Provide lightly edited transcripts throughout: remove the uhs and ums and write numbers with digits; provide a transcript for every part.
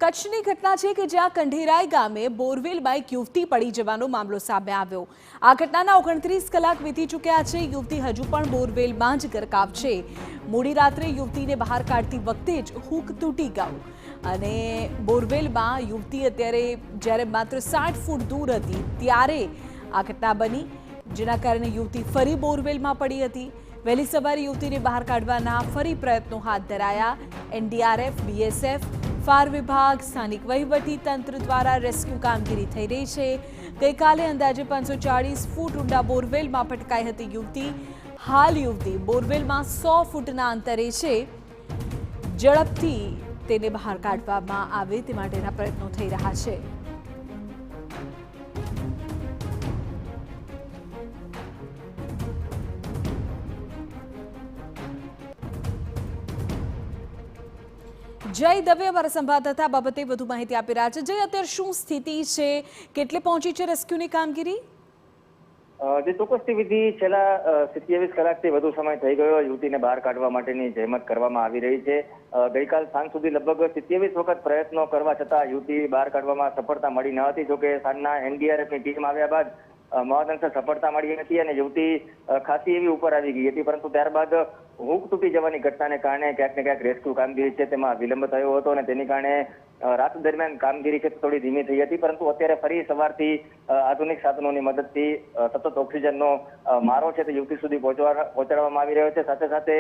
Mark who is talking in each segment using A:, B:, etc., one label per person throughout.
A: કચ્છની ઘટના છે કે જ્યાં કંઢેરાઈ ગામે બોરવેલમાં એક યુવતી પડી જવાનો મામલો સામે આવ્યો। આ ઘટનાના 29 કલાક વીતી ચૂક્યા છે। યુવતી હજુ પણ બોરવેલમાં જ ગરકાવ છે। મોડી રાત્રે યુવતીને બહાર કાઢતી વખતે જ હુક તૂટી ગયો અને બોરવેલમાં યુવતી અત્યારે જ્યારે માત્ર 60 ફૂટ દૂર હતી ત્યારે આ ઘટના બની, જેના કારણે યુવતી ફરી બોરવેલમાં પડી હતી। વહેલી સવારે યુવતીને બહાર કાઢવાના ફરી પ્રયત્નો હાથ ધરાયા। એનડીઆરએફ, બીએસએફ, ફાયર વિભાગ, સ્થાનિક વહીવટી તંત્ર દ્વારા રેસ્ક્યુ કામગીરી થઈ રહી છે। ગઈકાલે અંદાજે 540 ફૂટ ઊંડા બોરવેલમાં પટકાઈ હતી યુવતી। હાલ યુવતી બોરવેલમાં 100 ફૂટના અંતરે છે। ઝડપથી તેને બહાર કાઢવામાં આવે તે માટેના પ્રયત્નો થઈ રહ્યા છે। જય દવે અમારા સંવાદદાતા બાબતે વધુ માહિતી આપી રહ્યા છે। જય, અત્યારે શું સ્થિતિ છે, કેટલે પહોંચી છે રેસ્ક્યુની કામગીરી?
B: જે ચોક્કસથી વિધિ છેલ્લા 27 કલાકથી વધુ સમય થઈ ગયો યુવતીને બહાર કાઢવા માટેની જહેમત કરવામાં આવી રહી છે। ગઈકાલ સાંજ સુધી લગભગ 27 વખત પ્રયત્નો કરવા છતાં યુવતી બહાર કાઢવામાં સફળતા મળી ન હતી। જોકે સાંજના એનડીઆરએફની ટીમ આવ્યા બાદ મહદઅંશે સફળતા મળી હતી અને યુવતી ખાસી એવી ઉપર આવી ગઈ હતી, પરંતુ ત્યારબાદ હુક તૂટી જવાની ઘટનાને કારણે ક્યાંક ને ક્યાંક રેસ્ક્યુ કામગીરી છે તેમાં વિલંબ થયો હતો અને તેની કારણે રાત દરમિયાન કામગીરી છે થોડી ધીમી થઈ હતી। પરંતુ અત્યારે ફરી સવારથી આધુનિક સાધનોની મદદથી સતત ઓક્સિજનનો મારો છે તે યુવતી સુધી પહોંચાડવામાં આવી રહ્યો છે। સાથે સાથે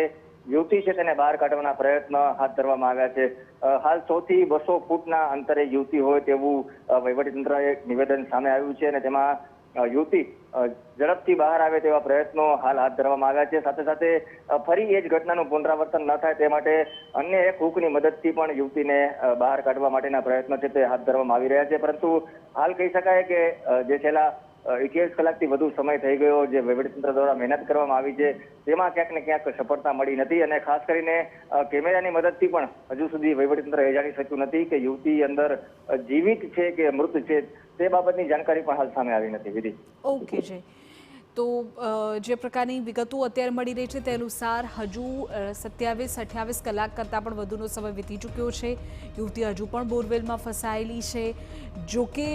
B: યુવતી છે તેને બહાર કાઢવાના પ્રયત્ન હાથ ધરવામાં આવ્યા છે। હાલ 100 થી 200 ફૂટના અંતરે યુવતી હોય તેવું વહીવટીતંત્રએ નિવેદન સામે આવ્યું છે અને તેમાં યુવતી ઝડપથી બહાર આવે તેવા પ્રયત્નો હાલ હાથ ધરવામાં આવ્યા છે। સાથે સાથે ફરી એ જ ઘટનાનું પુનરાવર્તન ન થાય તે માટે અન્ય એક હુકની મદદથી પણ યુવતીને બહાર કાઢવા માટેના પ્રયત્નો છે તે હાથ ધરવામાં આવી રહ્યા છે। પરંતુ હાલ કહી શકાય કે જે છેલ્લા 21 કલાકથી વધુ સમય થઈ ગયો જે વહીવટીતંત્ર દ્વારા મહેનત કરવામાં આવી છે તેમાં ક્યાંક ને ક્યાંક સફળતા મળી નથી અને ખાસ કરીને કેમેરાની મદદથી પણ હજુ સુધી વહીવટીતંત્ર એ જાણી શક્યું નથી કે યુવતી અંદર જીવિત છે કે મૃત છે તે બાબતની જાણકારી પણ હાલ સામે આવી નથી। વિધિ
A: ઓકે છે, તો જે પ્રકારની વિગતો અત્યારે મળી રહી છે તે અનુસાર હજુ 27-28 કલાક કરતાં પણ વધુનો સમય વીતી ચૂક્યો છે। યુવતી હજુ પણ બોરવેલમાં ફસાયેલી છે। જો કે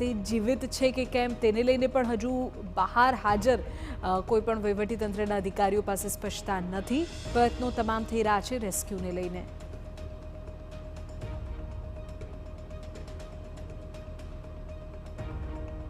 A: તે જીવિત છે કે કેમ તેને લઈને પણ હજુ બહાર હાજર કોઈ પણ વહીવટીતંત્રના અધિકારીઓ પાસે સ્પષ્ટતા નથી। પ્રયત્નો તમામ થઈ રહ્યા છે રેસ્ક્યુને લઈને।